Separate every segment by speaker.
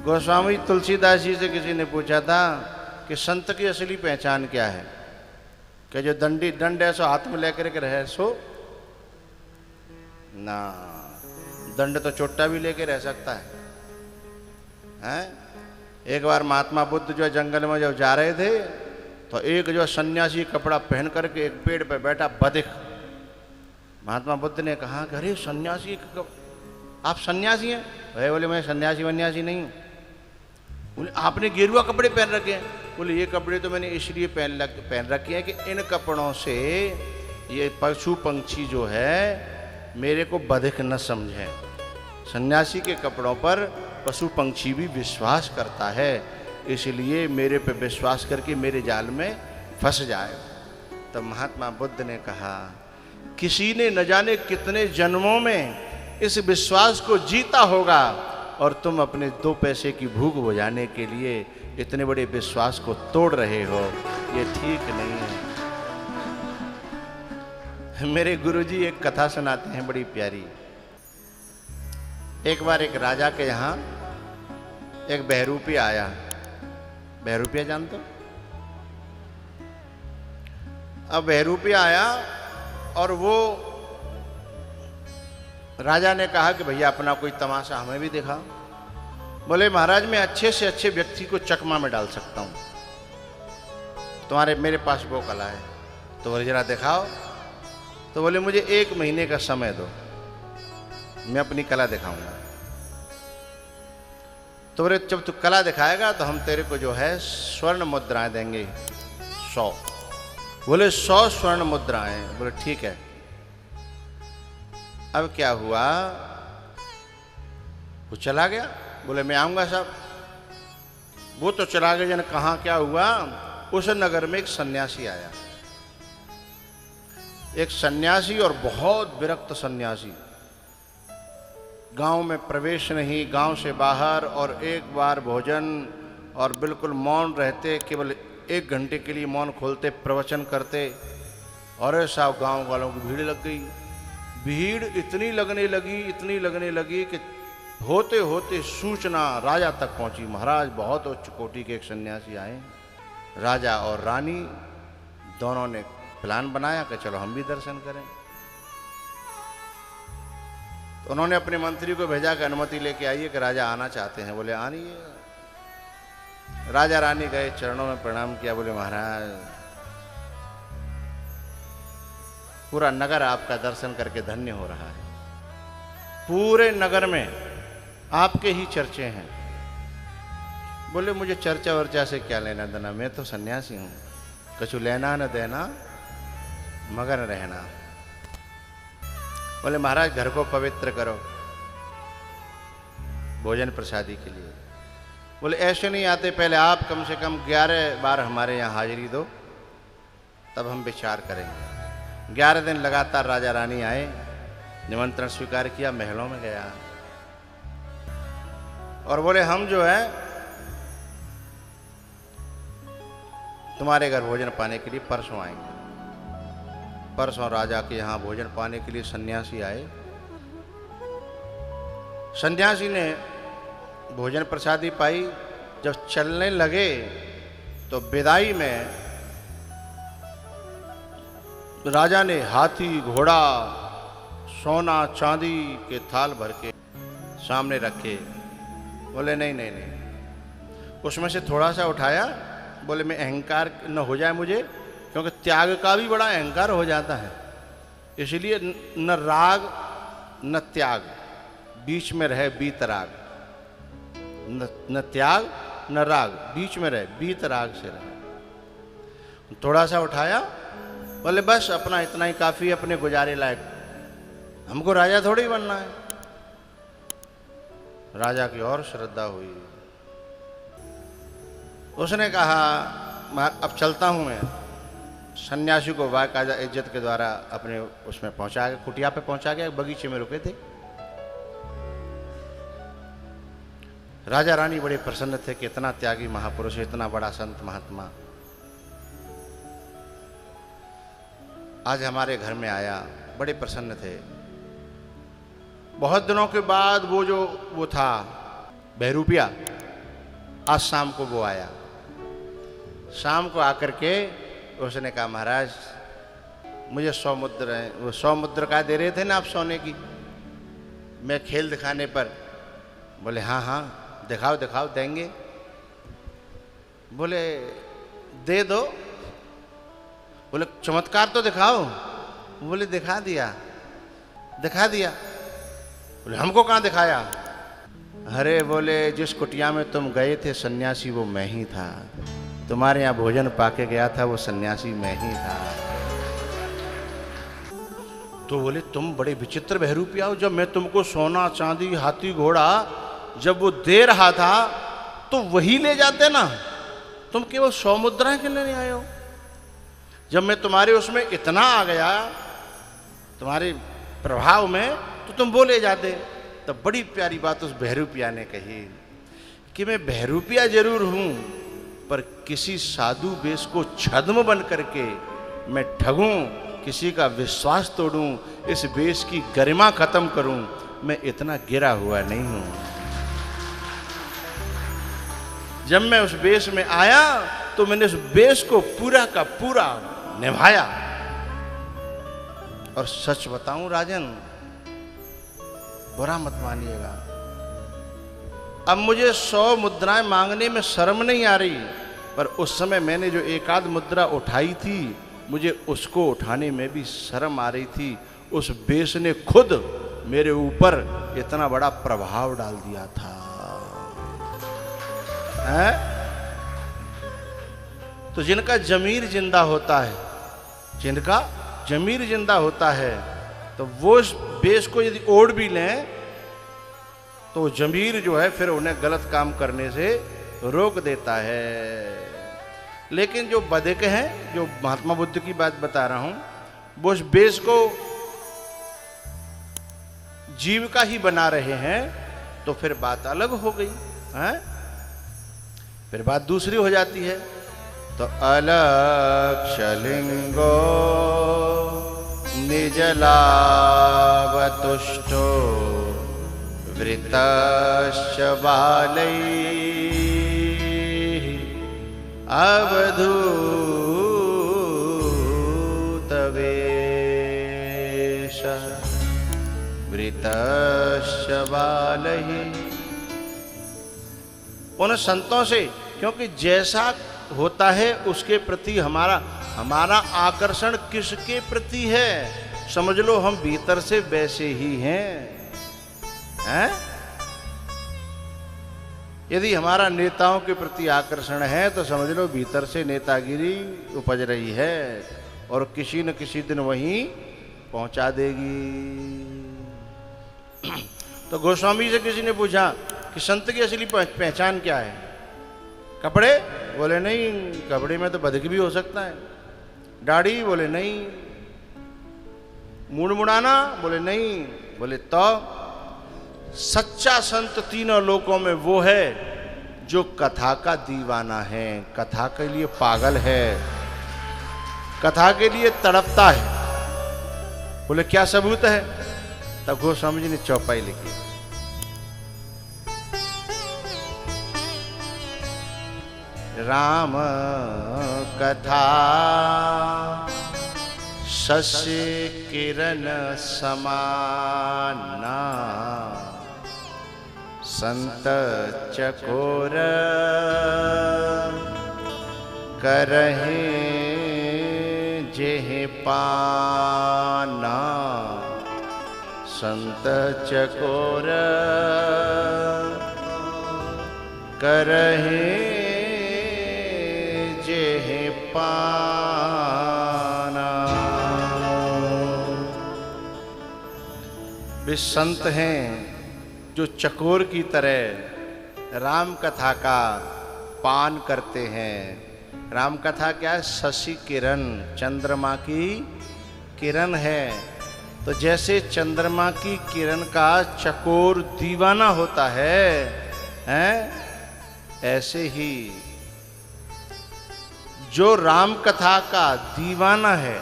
Speaker 1: गोस्वामी तुलसीदास जी से किसी ने पूछा था कि संत की असली पहचान क्या है? कि जो दंड है सो हाथ में लेकर के रहे सो ना, दंड तो चोटा भी लेके रह सकता है, हैं? एक बार महात्मा बुद्ध जो जंगल में जब जा रहे थे तो एक जो सन्यासी कपड़ा पहन करके एक पेड़ पे बैठा बधिक। महात्मा बुद्ध ने कहा कि अरे सन्यासी, आप सन्यासी हैं? भाई बोले मैं सन्यासी वन्यासी नहीं हूँ। बोले आपने गेरुआ कपड़े पहन रखे हैं? बोले ये कपड़े तो मैंने इसलिए पहन रखे हैं कि इन कपड़ों से ये पशु पंछी जो है मेरे को बधिक न समझे। सन्यासी के कपड़ों पर पशु पंछी भी विश्वास करता है, इसलिए मेरे पे विश्वास करके मेरे जाल में फंस जाए। तो महात्मा बुद्ध ने कहा किसी ने न जाने कितने जन्मों में इस विश्वास को जीता होगा और तुम अपने 2 पैसे की भूख बुझाने के लिए इतने बड़े विश्वास को तोड़ रहे हो, ये ठीक नहीं है। मेरे गुरुजी एक कथा सुनाते हैं बड़ी प्यारी। एक बार एक राजा के यहाँ एक बहरूपिया आया। बहरूपिया जानते हो? अब बहरूपिया आया और वो राजा ने कहा कि भैया अपना कोई तमाशा हमें भी दिखाओ। बोले महाराज मैं अच्छे से अच्छे व्यक्ति को चकमा में डाल सकता हूं, तुम्हारे मेरे पास वो कला है। तो बोले जरा दिखाओ। तो बोले मुझे 1 महीने का समय दो, मैं अपनी कला दिखाऊंगा। तो बोले जब तू कला दिखाएगा तो हम तेरे को जो है स्वर्ण मुद्राएं देंगे 100। बोले 100 स्वर्ण मुद्राएं? बोले ठीक है। अब क्या हुआ, वो चला गया। बोले मैं आऊंगा साहब। वो तो चला गया, जन कहाँ क्या हुआ, उस नगर में एक सन्यासी आया। एक सन्यासी और बहुत विरक्त सन्यासी, गांव में प्रवेश नहीं, गांव से बाहर, और एक बार भोजन, और बिल्कुल मौन रहते, केवल 1 घंटे के लिए मौन खोलते, प्रवचन करते। और साहब गांव वालों की भीड़ लग गई। भीड़ इतनी लगने लगी कि होते होते सूचना राजा तक पहुंची। महाराज बहुत उच्च कोटि के एक सन्यासी आए। राजा और रानी दोनों ने प्लान बनाया कि चलो हम भी दर्शन करें। तो उन्होंने अपने मंत्री को भेजा कि अनुमति लेके आइए कि राजा आना चाहते हैं। बोले आनिए। राजा रानी गए, चरणों में प्रणाम किया। बोले महाराज पूरा नगर आपका दर्शन करके धन्य हो रहा है, पूरे नगर में आपके ही चर्चे हैं। बोले मुझे चर्चा वर्चा से क्या लेना देना, मैं तो सन्यासी हूं, कछु लेना न देना मगन रहना। बोले महाराज घर को पवित्र करो भोजन प्रसादी के लिए। बोले ऐसे नहीं आते, पहले आप कम से कम 11 बार हमारे यहाँ हाजिरी दो, तब हम विचार करेंगे। 11 दिन लगातार राजा रानी आए, निमंत्रण स्वीकार किया, महलों में गया और बोले हम जो है तुम्हारे घर भोजन पाने के लिए परसों आएंगे। परसों राजा के यहाँ भोजन पाने के लिए सन्यासी आए। सन्यासी ने भोजन प्रसादी पाई। जब चलने लगे तो विदाई में राजा ने हाथी घोड़ा सोना चांदी के थाल भर के सामने रखे। बोले नहीं नहीं नहीं, उसमें से थोड़ा सा उठाया। बोले मैं अहंकार न हो जाए मुझे, क्योंकि त्याग का भी बड़ा अहंकार हो जाता है, इसलिए न राग न त्याग, बीच में रहे बीतराग। न त्याग न राग, बीच में रहे बीतराग से रहे। थोड़ा सा उठाया। बोले बस अपना इतना ही काफी है अपने गुजारे लायक, हमको राजा थोड़ी बनना है। राजा की और श्रद्धा हुई। उसने कहा अब चलता हूं मैं। सन्यासी को बाकायदा इज्जत के द्वारा अपने उसमें पहुंचा गया, कुटिया पे पहुंचा गया, बगीचे में रुके थे। राजा रानी बड़े प्रसन्न थे कि इतना त्यागी महापुरुष, इतना बड़ा संत महात्मा आज हमारे घर में आया। बड़े प्रसन्न थे। बहुत दिनों के बाद वो था बहरूपिया, आज शाम को वो आया। शाम को आकर के उसने कहा महाराज मुझे 100 मुद्रा है, वो 100 मुद्रा का दे रहे थे ना आप सोने की, मैं खेल दिखाने पर। बोले हाँ हाँ दिखाओ दिखाओ देंगे। बोले दे दो। बोले चमत्कार तो दिखाओ। बोले दिखा दिया। बोले हमको कहाँ दिखाया? अरे बोले जिस कुटिया में तुम गए थे सन्यासी वो मैं ही था, तुम्हारे यहाँ भोजन पाके गया था वो सन्यासी मैं ही था। तो बोले तुम बड़े विचित्र बहरूपिया हो, जब मैं तुमको सोना चांदी हाथी घोड़ा जब वो दे रहा था तो वही ले जाते ना, तुम केवल 100 मुद्राएं के लेने आए हो। जब मैं तुम्हारे उसमें इतना आ गया तुम्हारे प्रभाव में तो तुम वो ले जाते। तब बड़ी प्यारी बात उस बहरूपिया ने कही कि मैं बहरूपिया जरूर हूं पर किसी साधु वेश को छद्म बन करके मैं ठगूं, किसी का विश्वास तोड़ूं, इस वेश की गरिमा खत्म करूं, मैं इतना गिरा हुआ नहीं हूं। जब मैं उस वेश में आया तो मैंने उस वेश को पूरा का पूरा निभाया। और सच बताऊं राजन, बुरा मत मानिएगा, अब मुझे 100 मुद्राएं मांगने में शर्म नहीं आ रही, पर उस समय मैंने जो एकाध मुद्रा उठाई थी मुझे उसको उठाने में भी शर्म आ रही थी। उस बेस ने खुद मेरे ऊपर इतना बड़ा प्रभाव डाल दिया था। है? तो जिनका जमीर जिंदा होता है, जिनका जमीर जिंदा होता है, तो वो इस बेस को यदि ओढ़ भी लें तो जमीर जो है फिर उन्हें गलत काम करने से रोक देता है। लेकिन जो बधिक हैं, जो महात्मा बुद्ध की बात बता रहा हूं, वो उस बेस को जीविका ही बना रहे हैं, तो फिर बात अलग हो गई है, फिर बात दूसरी हो जाती है। तो अलक्षलिंगो निजलावतुष्टो वृतश्च बालैः अवधूतवेश वृतश्च बालैः। उन संतों से, क्योंकि जैसा होता है उसके प्रति हमारा आकर्षण किसके प्रति है, समझ लो हम भीतर से वैसे ही हैं। यदि हमारा नेताओं के प्रति आकर्षण है तो समझ लो भीतर से नेतागिरी उपज रही है और किसी न किसी दिन वहीं पहुंचा देगी। तो गोस्वामी से किसी ने पूछा कि संत की असली पहचान क्या है? कपड़े? बोले नहीं, कपड़े में तो बधिक भी हो सकता है। दाढ़ी? बोले नहीं। मुड़ मुड़ाना? बोले नहीं। बोले तो सच्चा संत तीनों लोकों में वो है जो कथा का दीवाना है, कथा के लिए पागल है, कथा के लिए तड़पता है। बोले क्या सबूत है? तब गोस्वामी जी ने चौपाई लिखी। राम कथा शशि किरण समाना संत चकोर करहे जेह पाना संत चकोर करहे जेह पाना। वे संत हैं जो चकोर की तरह राम कथा का पान करते हैं। राम कथा क्या है? शशि किरण, चंद्रमा की किरण है। तो जैसे चंद्रमा की किरण का चकोर दीवाना होता है, ऐसे ही जो राम कथा का दीवाना है,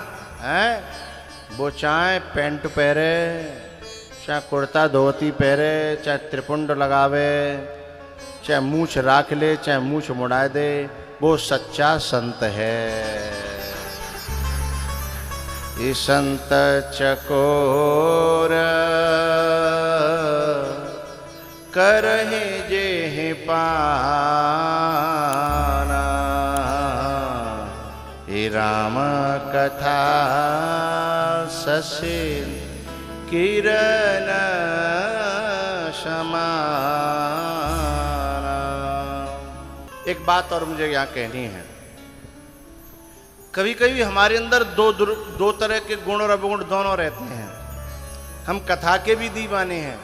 Speaker 1: वो चाहे पैंट पहरे, चाहे कुर्ता धोती पहरे, चाहे त्रिपुंड लगावे, चाहे मूछ राख ले चाहे मूछ मुड़ा दे, वो सच्चा संत है। ये संत चकोर करहि जेहि पाना, हे राम कथा ससिन किरण समाना। एक बात और मुझे यहाँ कहनी है। कभी कभी हमारे अंदर दो तरह के गुण और अवगुण दोनों रहते हैं। हम कथा के भी दीवाने हैं,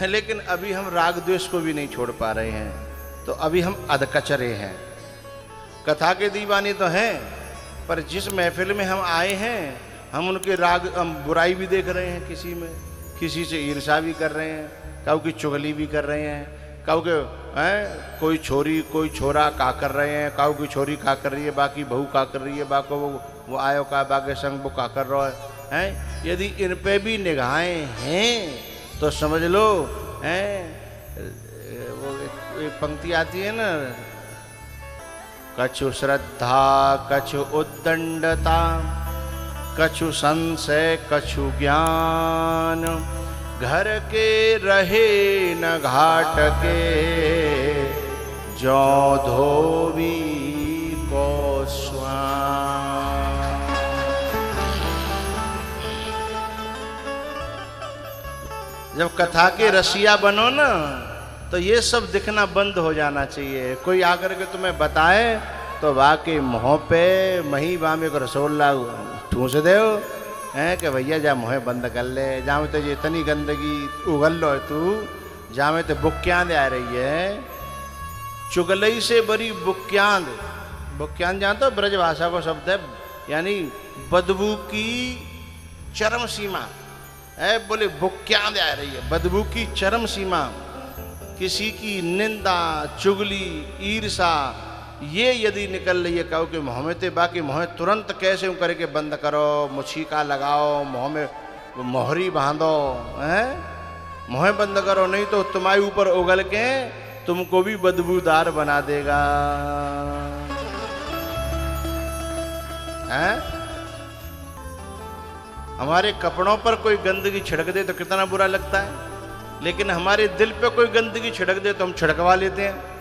Speaker 1: लेकिन अभी हम राग द्वेष को भी नहीं छोड़ पा रहे हैं, तो अभी हम अधकचरे हैं। कथा के दीवाने तो हैं, पर जिस महफिल में हम आए हैं हम उनके राग, हम बुराई भी देख रहे हैं, किसी में किसी से ईर्ष्या भी कर रहे हैं, काऊ की चुगली भी कर रहे हैं, काऊ के कोई छोरी कोई छोरा का कर रहे हैं, काऊ की छोरी का कर रही है, बाकी बहू का कर रही है, बाको वो आयो का बाके संग वो का कर रहा है। यदि इन पे भी निगाहें हैं तो समझ लो वो एक पंक्ति आती है ना, कछु श्रद्धा कछु उद्दंडता कछु संशय कछु ज्ञान, घर के रहे न घाट के जो धोबी को स्वान। जब कथा के रसिया बनो ना तो ये सब दिखना बंद हो जाना चाहिए। कोई आकर के तुम्हें बताए तो वाकई मुँह पे मही बामे को रसोल्ला ठूस दे कि भैया जा मुँह बंद कर ले, जहाँ में तो ये इतनी गंदगी उगल लो है तू, जहाँ में तो बुक्यांद आ रही है। चुगलई से बड़ी बुक्यांद, बुक्यांद जानते हो ब्रज भाषा को शब्द है, यानी बदबू की चरम सीमा है। बोले बुक्यांद आ रही है, बदबू की चरम सीमा। किसी की निंदा चुगली ईर्षा ये यदि निकल रही है, कहो कि मुँह में ते बाकी मुँह तुरंत कैसे करके बंद करो, मुछीका लगाओ, मुँह में मोहरी बांधो, मुँह बंद करो, नहीं तो तुम्हारे ऊपर उगल के तुमको भी बदबूदार बना देगा। हमारे कपड़ों पर कोई गंदगी छिड़क दे तो कितना बुरा लगता है, लेकिन हमारे दिल पे कोई गंदगी छिड़क दे तो हम छिड़कवा लेते हैं।